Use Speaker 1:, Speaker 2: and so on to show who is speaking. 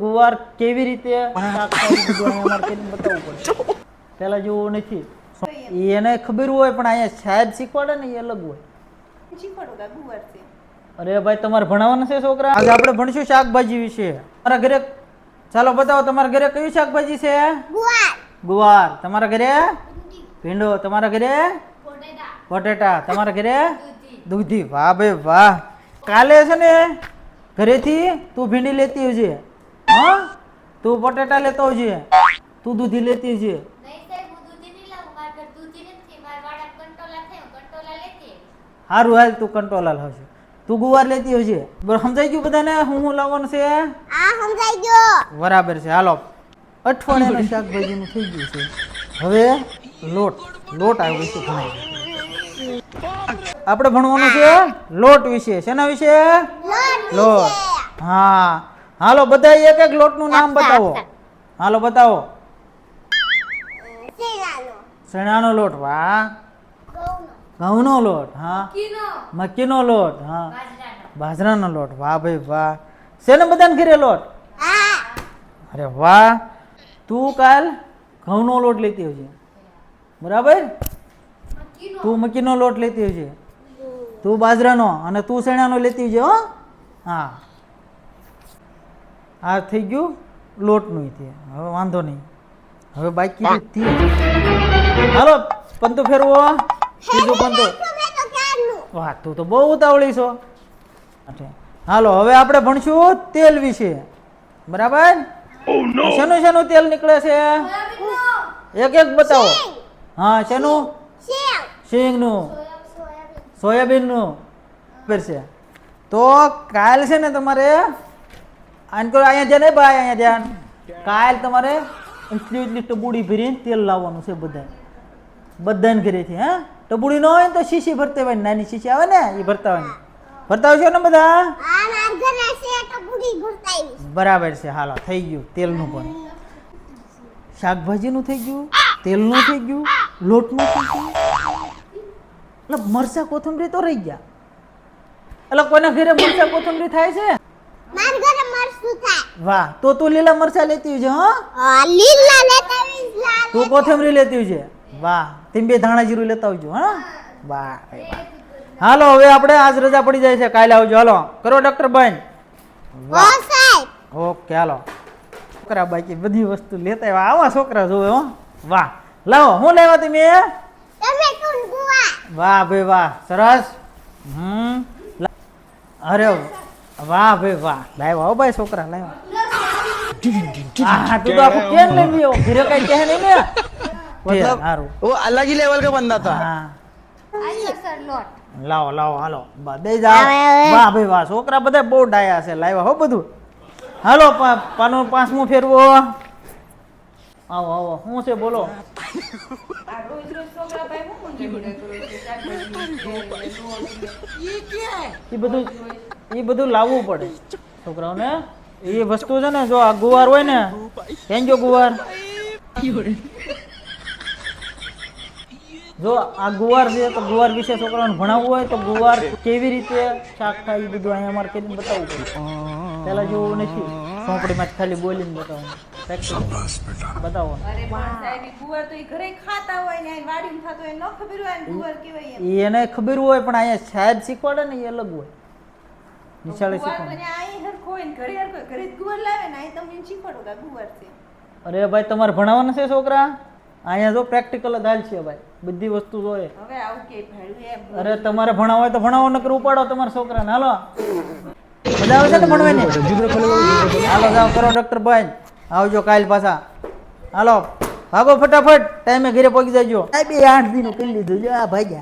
Speaker 1: ગુવાર કેવી રીતે શાક થાય બધું અમારે કરીને બતાવવું પડે. પેલા જેવું નથી. એને ખબર હોય પણ અહીંયા સાહેબ શીખવાડે ને એ અલગ હોય. અરે ભાઈ તમારે ભણાવવાના છે છોકરા? આજે આપણે ભણશું શાકભાજી વિશે. તમારા ઘરે ચાલો બતાવો, તમારા ઘરે કયું શાકભાજી છે? ગુવાર. તમારા ઘરે ભીંડો. તમારા ઘરે બટેટા. તમારા ઘરે દૂધી. વાહ ભાઈ વાહ. કાલે છે ને ઘરેથી તું ભીંડી લેતી આવજે, હા, તું બટેટા લેતો આવજે, તું દૂધી લેતી આવજે. સારું હાલ, તું કંટોલા લાવશે, તું ગુવાર લેતી આવજે. બરાબર સમજાઈ ગયું બધાને હું લાવવાનું છે?
Speaker 2: સમજાઈ ગયો.
Speaker 1: બરાબર છે. હાલો, અઠવાડિયાનું શાકભાજીનું થઈ ગયું છે. હવે લોટ આવ્યો છે ભણાય. આપણે ભણવાનું છે લોટ વિશે. શેના વિશે? લોટ. હા, હાલો બધા એક એક લોટનું નામ બતાવો. હાલો બતાવો. ચણાનો લોટ. વાહ. ઘઉંનો લોટ. હા. મક્કીનો લોટ. હા. બાજરાનો લોટ. વાહ ભાઈ વાહ. શેને બધાને ઘરે લોટ? અરે વાહ. તું કાલ ઘઉંનો લોટ લેતી આવજે, બરાબર? તું મક્કીનો લોટ લેતી આવજે, તું બાજરાનો, અને તું ચણાનો લેતી આવજે, હો. હા, આ થઈ ગયું લોટનું. હવે વાંધો નહીં. હવે બાકી હાલો પંતું ફેરવો. ત્રીજું પંતું. વાહ, તું તો બહુ ઉતાવળી છો. હાલો હવે આપણે ભણશું તેલ વિશે, બરાબર? શેનું શેનું તેલ નીકળે છે? એક એક બતાવો. હા, શેનું? સિંગનું, સોયાબીનનું છે. તો કાલ છે ને તમારે અહીંયા ધ્યાન, નહીં ભાઈ અહીંયા ધ્યાન. કાલ તમારે એટલી એટલી ટબુડી ભરીને તેલ લાવવાનું છે બધાને ઘરેથી. હા, ટબુડી ન હોય ને તો શીશી ભરતા હોય, નાની શીશી આવે ને એ ભરતા હોય. ભરતા હોય છે ને બધા? બરાબર છે. હાલો થઈ ગયું તેલનું પણ, શાકભાજીનું થઈ ગયું, તેલનું થઈ ગયું, લોટનું થઈ ગયું. એટલે મરચા કોથમરી તો રહી ગયા. એટલે કોઈના ઘરે મરચા કોથમરી થાય છે? વાહ, તો તું લીલા મરચા લેતી આવજે. હા, તું કોથમરી લેતી આવજે. વાહ, તેમ બે ધાણા જીરું લેતા આવજો. હા, વાહ. હાલો હવે આપણે આજ રજા પડી જાય છે, કાલે આવજો. હાલો કરો ડોક્ટર બેન. ઓકે હાલો. છોકરા બાકી બધી વસ્તુ લેતા આવ્યા. આવા છોકરા જોવે. હો, વાહ. લાવો, હું લેવા તમે? વાહ ભાઈ વાહ, સરસ. અરે વાહ ભાઈ વાહ. લાવ્યા હો ભાઈ છોકરા, લાવ્યા. તું તો આખું કેમ લઈ ગયો? ઘરે કઈ કહે નહીં ને?
Speaker 3: मतलब वो अलग ही लेवल का बंदा था.
Speaker 1: લાવો લાવો હાલો દઈ જાઓ. વાહ ભાઈ વાહ, છોકરા બધા બહુ ડાયા છે. લાવ્યા હો બધું. હાલો પાનું પાંચમું ફેરવો. આવો આવો, શું છે બોલો? એ બધું લાવવું પડે છોકરાઓને. એ વસ્તુ છે ને, જો આ ગુવાર હોય ને, કેમ ગયો ગુવાર? જો આ ગુવાર છે તો ગુવાર વિશે છોકરાઓને ભણાવવું હોય તો ગુવાર કેવી રીતે શાક થાય એ બધું અહીંયા અમારે કરીને બતાવવું પડે. પેલા જેવું નથી ચોપડીમાં જ ખાલી બોલીને બતાવવાનું. બતાવો. એને ખબર હોય પણ અહીંયા સાહેબ શીખવાડે ને એ અલગ હોય. નિશાળે શીખવાડે. અરે ભાઈ તમારે ભણાવવાના છે છોકરા? અહીંયા જો પ્રેક્ટિકલ જ હાલ છે ભાઈ, બધી વસ્તુ જોઈએ. અરે તમારે ભણાવો હોય તો ભણાવો, નકર ઉપાડો તમારા છોકરાને. હાલો, મજા આવે છે ને ભણવાની? હાલો જાઓ કરો ડોક્ટર ભાઈ. આવજો કાલ પાછા. હાલો ભાગો ફટાફટ, ટાઈમે ઘરે પહોંચી જજો. 2-8 દિન કરી લીધું. જો આ ભાગ્યા.